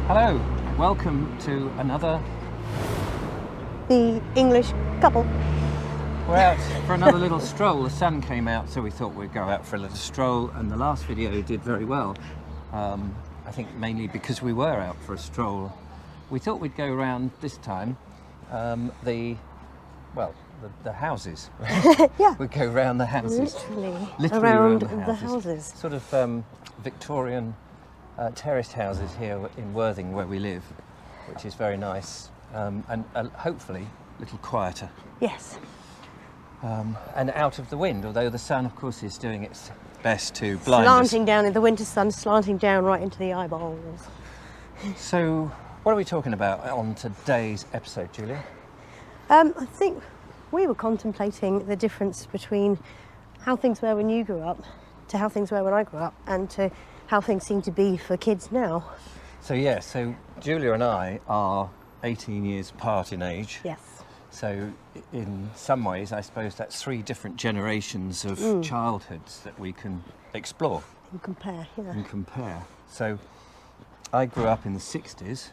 Hello, welcome to another... The English couple. We're out for another little stroll. The sun came out, so we thought we'd go out for a little stroll, and the last video did very well. I think mainly because we were out for a stroll. We thought we'd go around this time the houses. Yeah. We'd go around the houses. Literally around the houses. Sort of Victorian terraced houses here in Worthing, where we live, which is very nice, and hopefully a little quieter. Yes. And out of the wind, although the sun, of course, is doing its best to blind Slanting down in the winter sun, slanting down right into the eyeballs. So, what are we talking about on today's episode, Julia? I think we were contemplating the difference between how things were when you grew up to how things were when I grew up and to how things seem to be for kids now. So Julia and I are 18 years apart in age. Yes. So in some ways, I suppose that's three different generations of childhoods that we can explore. And compare, yeah. And compare. So I grew up in the 60s,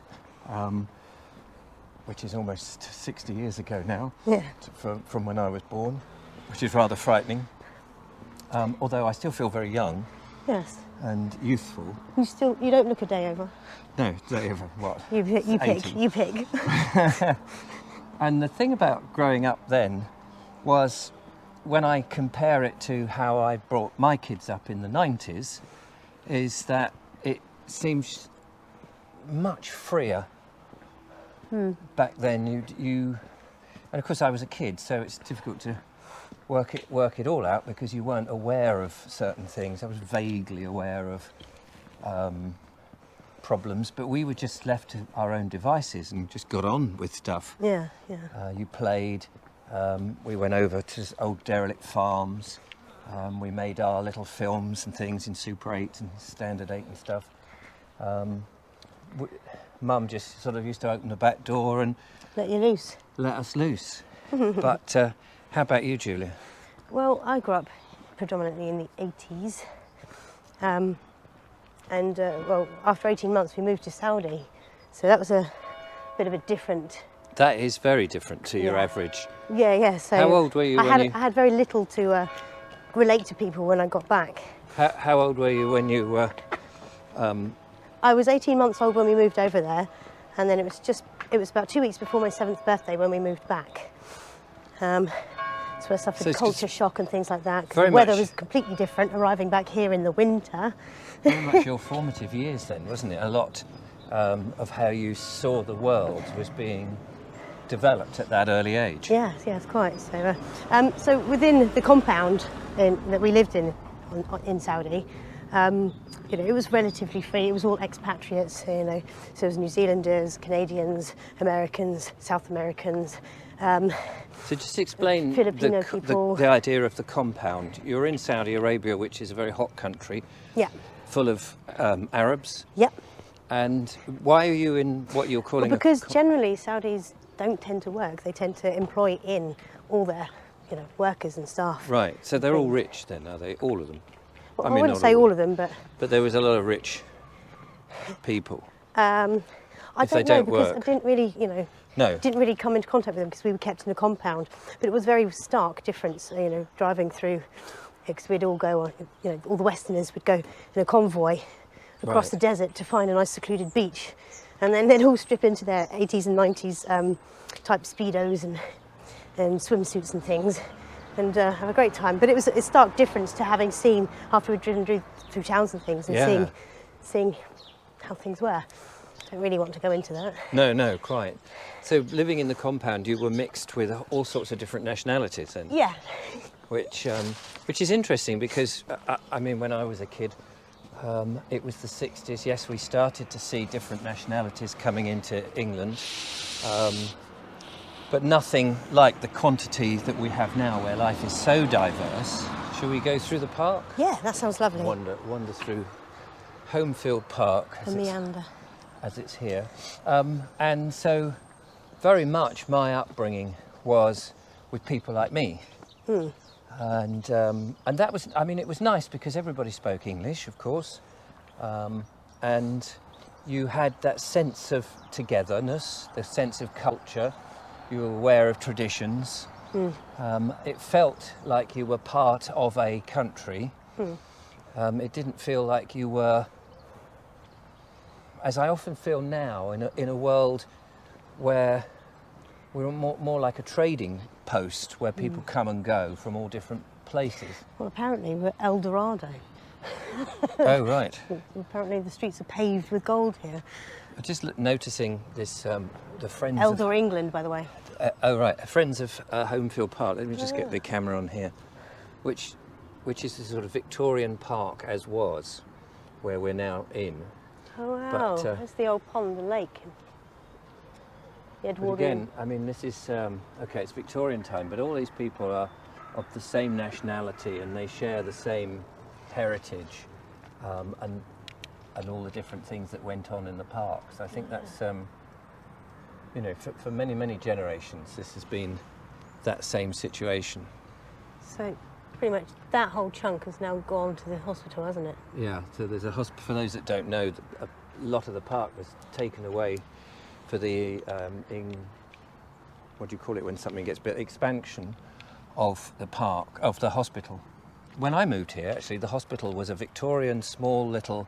which is almost 60 years ago now, Yeah. from when I was born, which is rather frightening. Although I still feel very young Yes. and youthful. You don't look a day over. No, day over what? You pick. And the thing about growing up then was, when I compare it to how I brought my kids up in the 90s, is that it seems much freer. Back then, and of course I was a kid, so it's difficult to work it all out because you weren't aware of certain things. I was vaguely aware of problems, but we were just left to our own devices and just got on with stuff. Yeah. You played, we went over to old derelict farms, we made our little films and things in Super 8 and Standard 8 and stuff. Mum just sort of used to open the back door and Let you loose. let us loose. But how about you, Julia? Well, I grew up predominantly in the 80s. After 18 months we moved to Saudi. So that was a bit of a different... That is very different to your average. Yeah. So how old were you I had very little to relate to people when I got back. How old were you when you were... I was 18 months old when we moved over there, and then it was about 2 weeks before my 7th birthday when we moved back. So I suffered culture shock and things like that. The weather was completely different arriving back here in the winter. Very much your formative years then, wasn't it? A lot of how you saw the world was being developed at that early age. Yes, quite. So within the compound that we lived in Saudi, it was relatively free. It was all expatriates, so it was New Zealanders, Canadians, Americans, South Americans. So just explain Filipino people. The idea of the compound. You're in Saudi Arabia, which is a very hot country. Yeah. Full of Arabs. Yep. And why are you in what you're calling because generally Saudis don't tend to work. They tend to employ in all their, workers and staff. Right. So they're all rich then, are they? All of them? Well, I wouldn't say all of them, but... But there was a lot of rich people. I don't know, because I didn't really, No. didn't really come into contact with them because we were kept in the compound. But it was very stark difference, driving through, because we'd all go, all the Westerners would go in a convoy across the desert to find a nice secluded beach. And then they'd all strip into their 80s and 90s type Speedos and swimsuits and things. And have a great time. But it was a stark difference to having seen, after we'd driven through towns and things, and seeing how things were. I don't really want to go into that. No, quite. So living in the compound, you were mixed with all sorts of different nationalities then? Yeah. Which is interesting because, when I was a kid, it was the 60s. Yes, we started to see different nationalities coming into England. But nothing like the quantity that we have now, where life is so diverse. Shall we go through the park? Yeah, that sounds lovely. Wander through Homefield Park. The meander. As it's here. And so, very much my upbringing was with people like me. And that was, it was nice because everybody spoke English, of course. And you had that sense of togetherness, the sense of culture. You were aware of traditions. It felt like you were part of a country. It didn't feel like you were, as I often feel now, in a world where we're more like a trading post where people come and go from all different places. Well, apparently we're El Dorado. Oh, right. Apparently the streets are paved with gold here. I'm just noticing this, the Friends of... Eldor England, by the way. Oh, right. Friends of Homefield Park. Let me just get the camera on here. Which is the sort of Victorian park as was, where we're now in. Oh, wow. That's the old pond and lake. The But Edwardian. again, I mean, this is, okay, it's Victorian time, but all these people are of the same nationality and they share the same heritage and all the different things that went on in the park. So I think that's, you know, for many, many generations, this has been that same situation. So pretty much that whole chunk has now gone to the hospital, hasn't it? Yeah, so there's a hospital, for those that don't know, a lot of the park was taken away for the, what do you call it when something gets built, expansion of the park, of the hospital. When I moved here, actually, the hospital was a Victorian small little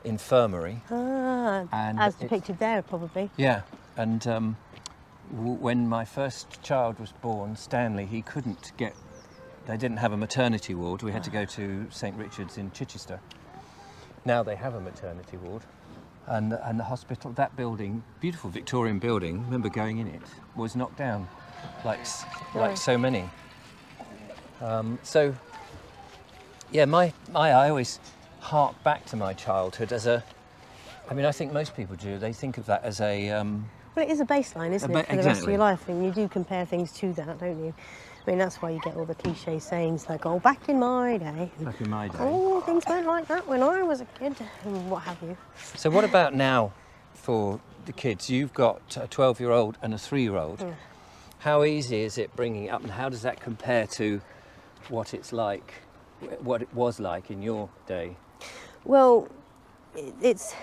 infirmary. Ah, And as it- depicted there, probably. Yeah, and when my first child was born, Stanley, he couldn't get, they didn't have a maternity ward. We had to go to St Richard's in Chichester. Now they have a maternity ward. And the hospital, that building, beautiful Victorian building, remember going in it, was knocked down, like so many. So, yeah, I always hark back to my childhood as a, I mean, I think most people do. They think of that as a, Well, it is a baseline, isn't it, for the rest of Exactly. your life? And you do compare things to that, don't you? I mean, that's why you get all the cliche sayings like, oh, back in my day. back in my day. Oh, things weren't like that when I was a kid, and what have you. So what about now for the kids? You've got a 12-year-old and a 3-year-old. How easy is it bringing it up, and how does that compare to what it's like, what it was like in your day? Well, it's...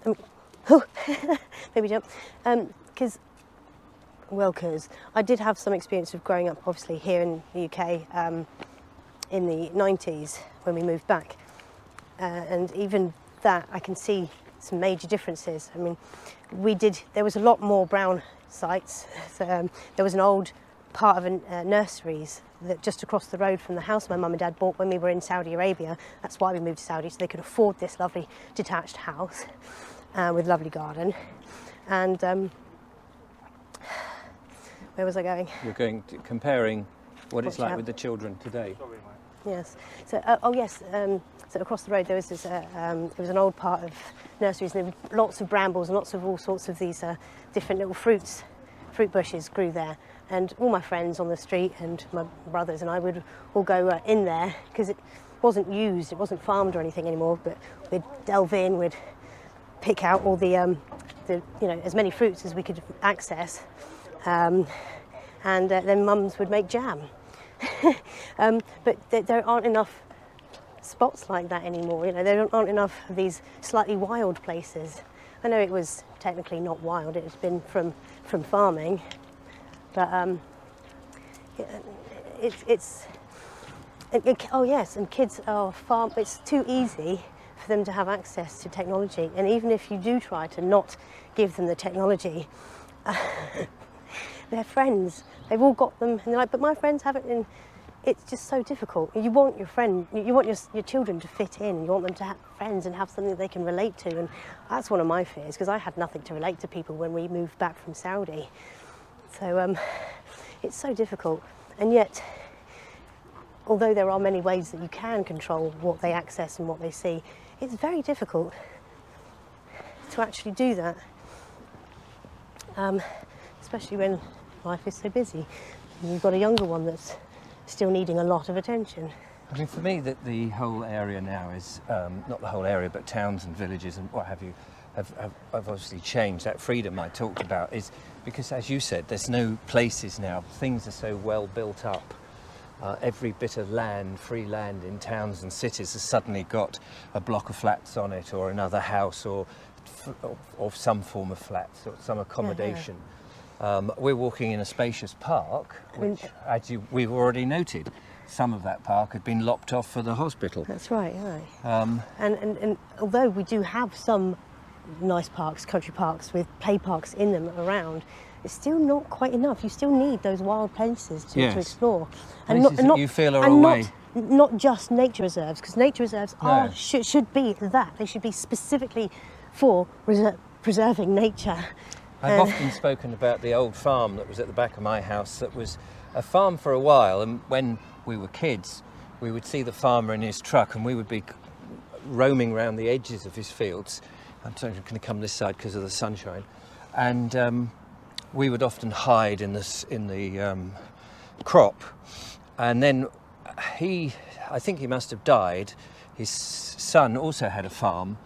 oh, maybe jump. Because I did have some experience of growing up, obviously, here in the UK in the 90s when we moved back. And even that, I can see some major differences. I mean, there was a lot more brown sites. So, there was an old part of nurseries that just across the road from the house my mum and dad bought when we were in Saudi Arabia. That's why we moved to Saudi, so they could afford this lovely detached house with lovely garden. And where was I going? You're comparing what it's Watch like out. with the children today. Yes. So, yes. So across the road there was this. There was an old part of nurseries, and there were lots of brambles and lots of all sorts of these different little fruit bushes grew there. And all my friends on the street and my brothers and I would all go in there because it wasn't used, it wasn't farmed or anything anymore. But we'd delve in, we'd pick out all the as many fruits as we could access, and then mums would make jam. But there aren't enough spots like that anymore. You know, there aren't enough of these slightly wild places. I know it was technically not wild; it had been from farming, but oh yes, and kids are far. It's too easy for them to have access to technology, and even if you do try to not give them the technology, their friends, they've all got them, and they're like, but my friends haven't. And it's just so difficult. You want your children to fit in. You want them to have friends and have something they can relate to, and that's one of my fears because I had nothing to relate to people when we moved back from Saudi. So it's so difficult, and yet, although there are many ways that you can control what they access and what they see, it's very difficult to actually do that, especially when life is so busy. And you've got a younger one that's still needing a lot of attention. I mean, for me, the whole area now is, not the whole area, but towns and villages and what have you, have obviously changed. That freedom I talked about is because, as you said, there's no places now. Things are so well built up. Every bit of land, free land in towns and cities has suddenly got a block of flats on it or another house or or some form of flats or some accommodation. We're walking in a spacious park, which, we've already noted, some of that park had been lopped off for the hospital. That's right, and although we do have some nice parks, country parks with play parks in them around, it's still not quite enough. You still need those wild places to explore. Places that you feel are away. Not just nature reserves, because nature reserves should be that. They should be specifically for preserving nature. I've often spoken about the old farm that was at the back of my house that was a farm for a while, and when we were kids we would see the farmer in his truck and we would be roaming around the edges of his fields. I'm going to come this side because of the sunshine, and we would often hide in the crop, and then I think he must have died. His son also had a farm,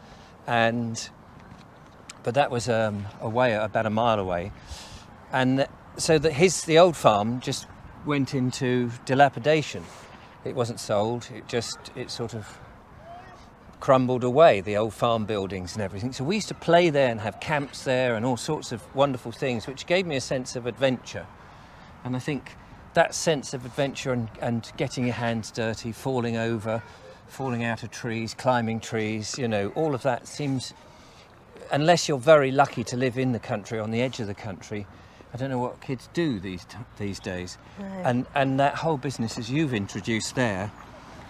but that was away, about a mile away, and so that the old farm just went into dilapidation. It wasn't sold. It sort of crumbled away, the old farm buildings and everything. So we used to play there and have camps there and all sorts of wonderful things, which gave me a sense of adventure. And I think that sense of adventure and getting your hands dirty, falling over, falling out of trees, climbing trees, all of that seems, unless you're very lucky to live in the country, on the edge of the country, I don't know what kids do these days. No. And that whole business, as you've introduced there,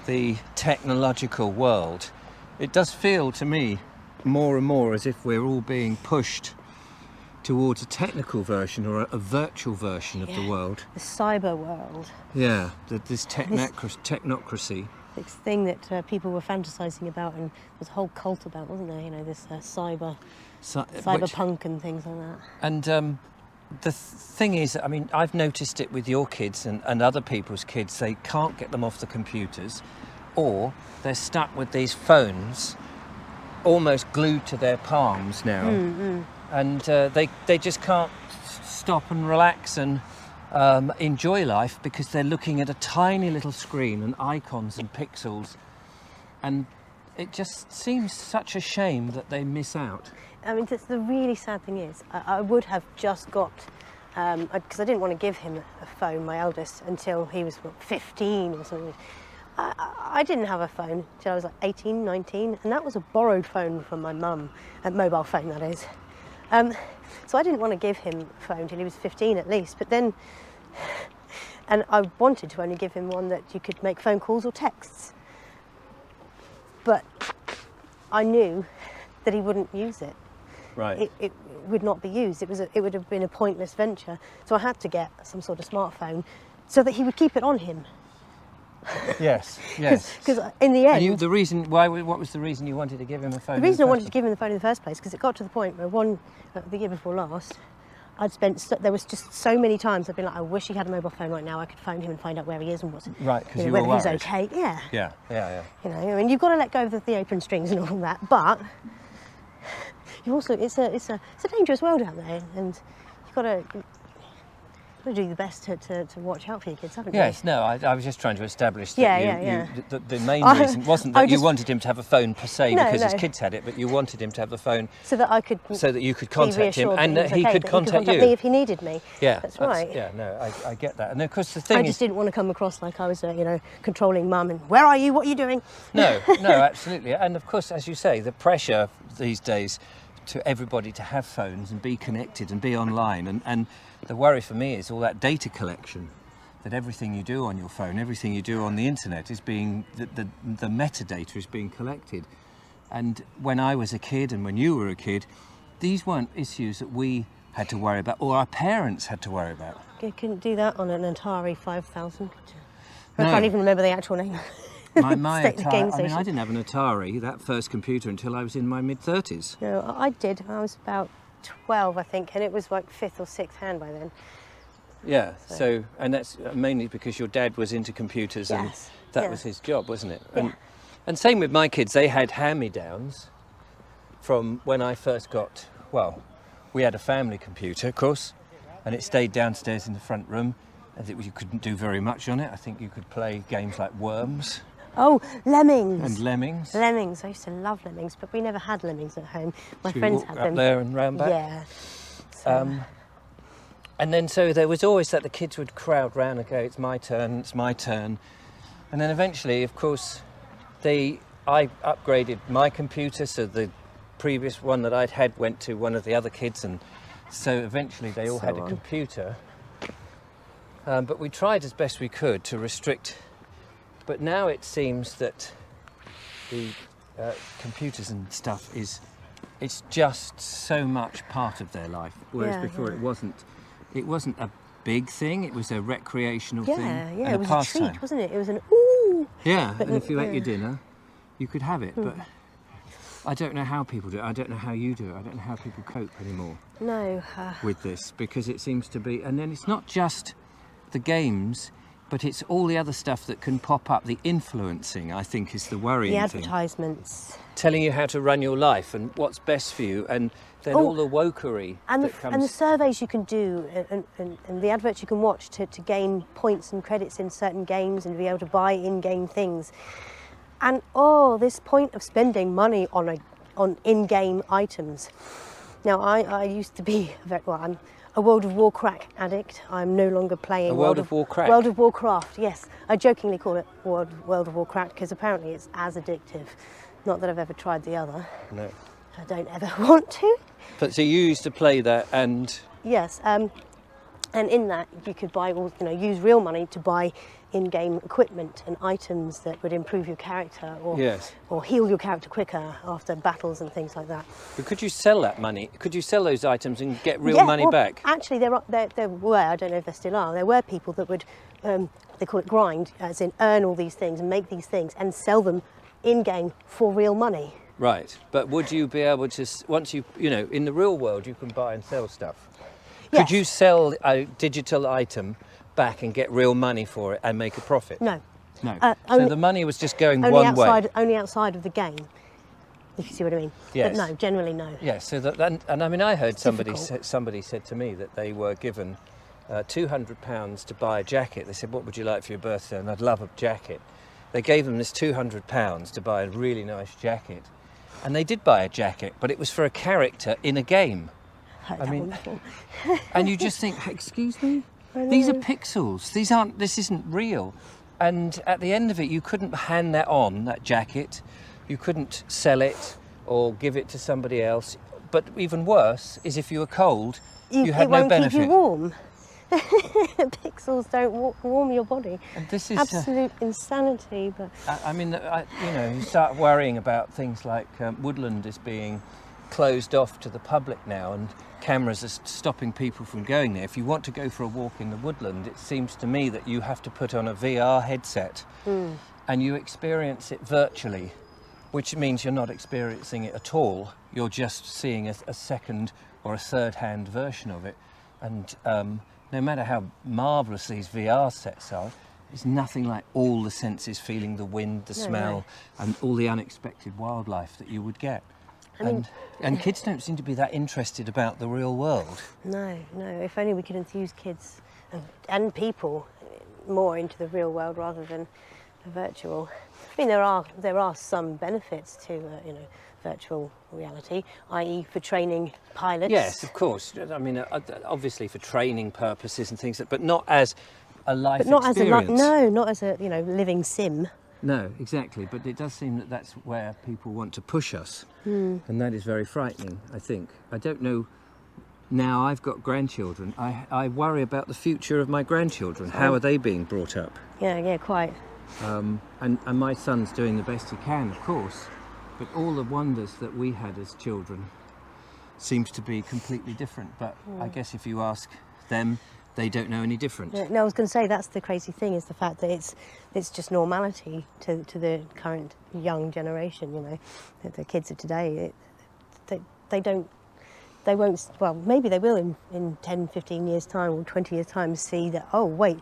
the technological world, it does feel to me more and more as if we're all being pushed towards a technical version or a virtual version of the world. The cyber world. Yeah, this technocracy. This thing that people were fantasizing about, and there was a whole cult about, wasn't there? This cyberpunk and things like that. And the thing is, I mean, I've noticed it with your kids and other people's kids. They can't get them off the computers, or they're stuck with these phones almost glued to their palms now. And they just can't stop and relax and enjoy life because they're looking at a tiny little screen and icons and pixels, and it just seems such a shame that they miss out. I mean, the really sad thing is, I would have just got, because I didn't want to give him a phone, my eldest, until he was 15 or something. I didn't have a phone until I was like 18, 19, and that was a borrowed phone from my mum, a mobile phone that is. So I didn't want to give him a phone till he was 15 at least, but then, and I wanted to only give him one that you could make phone calls or texts. But I knew that he wouldn't use it. Right. It would not be used. It would have been a pointless venture. So I had to get some sort of smartphone so that he would keep it on him. Yes. Because in the end, what was the reason you wanted to give him a phone? The reason I wanted to give him the phone in the first place, because it got to the point where the year before last, there was just so many times I've been like, I wish he had a mobile phone right now. I could phone him and find out where he is and what's right, because you were whether worried. he's okay. Yeah. I mean, you've got to let go of the open strings and all that, but you also it's a dangerous world out there, and you've got to do the best to watch out for your kids, haven't you? Yes, no, I was just trying to establish that the main reason wasn't that you wanted him to have a phone per se because his kids had it, but you wanted him to have a phone so that you could contact him and that he could contact you. Me if he needed me. Yeah, that's right. Yeah, no, I get that. And of course the thing I just didn't want to come across like I was a controlling mum and where are you? What are you doing? No, absolutely. And of course, as you say, the pressure these days to everybody to have phones and be connected and be online, and the worry for me is all that data collection, that everything you do on your phone, everything you do on the internet is being, the metadata is being collected. And when I was a kid and when you were a kid, these weren't issues that we had to worry about or our parents had to worry about. You couldn't do that on an Atari 5000, could you? No. I can't even remember the actual name. My Atari, I mean, I didn't have an Atari, that first computer, until I was in my mid-30s. No, I did. I was about 12, I think, and it was like 5th or 6th hand by then. Yeah, so and that's mainly because your dad was into computers, and that was his job, wasn't it? Yeah. And same with my kids, they had hand-me-downs from when I first got, we had a family computer, of course, and it stayed downstairs in the front room, and you couldn't do very much on it. I think you could play games like Worms. Oh, lemmings. And lemmings. Lemmings. I used to love lemmings, but we never had lemmings at home. My Should we friends walk had up them. there and round back? Yeah. So, And then so there was always that the kids would crowd round and go, it's my turn, it's my turn. And then eventually, of course, I upgraded my computer, so the previous one that I'd had went to one of the other kids, and so eventually they all So had a on. computer. But we tried as best we could to restrict. But now it seems that the computers and stuff it's just so much part of their life, whereas Yeah, before yeah. it wasn't a big thing. It was a recreational thing yeah, and it was a pastime. treat, wasn't it? It was an ooh. Yeah, But and if you ate yeah. your dinner, you could have it. But I don't know how people do it. I don't know how you do it. I don't know how people cope anymore No. with this, because it seems to be. And then it's not just the games, but it's all the other stuff that can pop up. The influencing, I think, is the worrying The thing. advertisements. Telling you how to run your life and what's best for you, and then Oh, all the wokery And that the, comes. and the surveys you can do and the adverts you can watch to gain points and credits in certain games and be able to buy in-game things. And this point of spending money on in-game items. Now I used to be I'm a World of Warcraft addict. I'm no longer playing A World of Warcraft? World of Warcraft, yes. I jokingly call it World of Warcraft because apparently it's as addictive. Not that I've ever tried the other. No. I don't ever want to. But so you used to play that, and Yes, and in that you could buy, use real money to buy in-game equipment and items that would improve your character yes. or heal your character quicker after battles and things like that. But could you sell that money? Could you sell those items and get real Yeah, money well, back? Actually, there were, I don't know if there still are, there were people that would, they call it grind, as in earn all these things and make these things and sell them in-game for real money. Right. But would you be able to, once in the real world, you can buy and sell stuff. Yes. Could you sell a digital item back and get real money for it and make a profit? No, No. Uh, So only- the money was just going only one way. only outside of the game, if you see what I mean. Yes. But no, generally no. Yeah, so and I mean, I heard somebody difficult. said to me that they were given £200 to buy a jacket. They said, what would you like for your birthday? And I'd love a jacket. They gave them this £200 to buy a really nice jacket. And they did buy a jacket, but it was for a character in a game. Heard I that mean- one before. And you just think, excuse me? I These are know. pixels. This isn't real. And at the end of it, you couldn't hand that jacket. You couldn't sell it or give it to somebody else. But even worse is if you were cold, you had it no won't benefit. keep you warm. Pixels don't warm your body. And this is Absolute insanity. But I mean, you start worrying about things like Woodland is being closed off to the public now, and cameras are stopping people from going there. If you want to go for a walk in the Woodland, it seems to me that you have to put on a VR headset and you experience it virtually, which means you're not experiencing it at all. You're just seeing a second or a third-hand version of it. And no matter how marvellous these VR sets are, it's nothing like all the senses feeling the wind, the smell, and all the unexpected wildlife that you would get. And kids don't seem to be that interested about the real world. no. If only we could enthuse kids and people more into the real world rather than the virtual. I mean, there are some benefits to virtual reality, i.e., for training pilots. Yes, of course. I mean, obviously for training purposes and things, but not as a life But not experience. not as a living sim. No, exactly. But it does seem that that's where people want to push us, and that is very frightening. I think. I don't know. Now I've got grandchildren. I worry about the future of my grandchildren. How are they being brought up? Yeah, quite. And my son's doing the best he can, of course. But all the wonders that we had as children seems to be completely different. But I guess if you ask them, they don't know any different. No, I was going to say that's the crazy thing is the fact that it's just normality to the current young generation. The kids of today, they won't. Well, maybe they will in 10, 15 years time or 20 years time see that. Oh wait,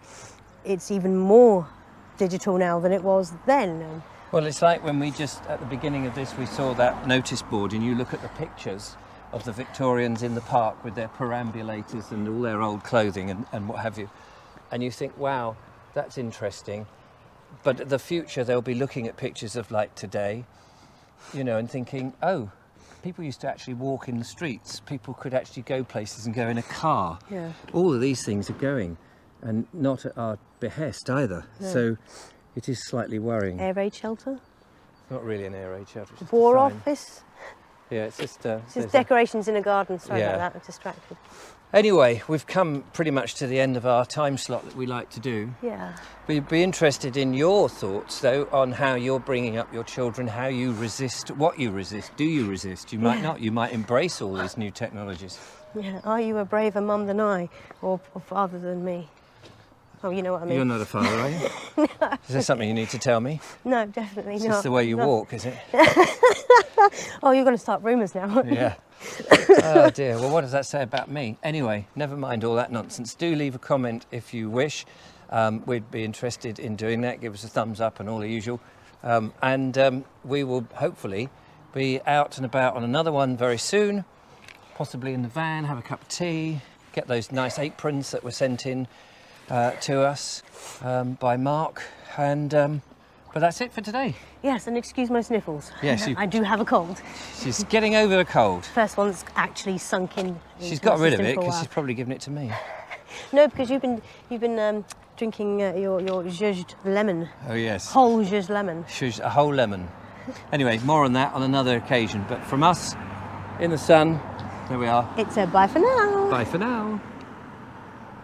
it's even more digital now than it was then. Well, it's like when we just, at the beginning of this, we saw that notice board and you look at the pictures of the Victorians in the park with their perambulators and all their old clothing and what have you. And you think, wow, that's interesting. but the future, they'll be looking at pictures of like today, you know, and thinking, oh, people used to actually walk in the streets. People could actually go places and go in a car. Yeah. All of these things are going, and not at our behest either. No. So it is slightly worrying. Air raid shelter, It's not really an air raid shelter. It's just a war sign. office. Yeah, it's just. It's there's just decorations in a garden. Sorry Yeah. about that. I'm distracted. Anyway, we've come pretty much to the end of our time slot that we like to do. Yeah. We'd be interested in your thoughts, though, on how you're bringing up your children, how you resist, what you resist. Do you resist? You might Yeah. not. You might embrace all these new technologies. Yeah. Are you a braver mum than I, or father than me? Oh, you know what I mean. You're not a father, are you? Is there something you need to tell me? No, definitely It's not. just the way you No. walk, is it? Oh, you're going to start rumours now. Yeah. Oh dear. Well, what does that say about me? Anyway, never mind all that nonsense. Do leave a comment if you wish. We'd be interested in doing that. Give us a thumbs up and all the usual. And we will hopefully be out and about on another one very soon. Possibly in the van, have a cup of tea, get those nice aprons that were sent in to us by Mark. And but that's it for today. Yes, and excuse my sniffles. Yes, you- I do have a cold. She's getting over the cold. First one that's actually sunk in. She's into got my rid of system it for a because while. she's probably given it to me. No, because you've been drinking your zhuzhed lemon, Oh yes. whole zhuzhed lemon. She's a whole lemon. Anyway, more on that on another occasion. But from us in the sun, there we are. It's a bye for now. Bye for now.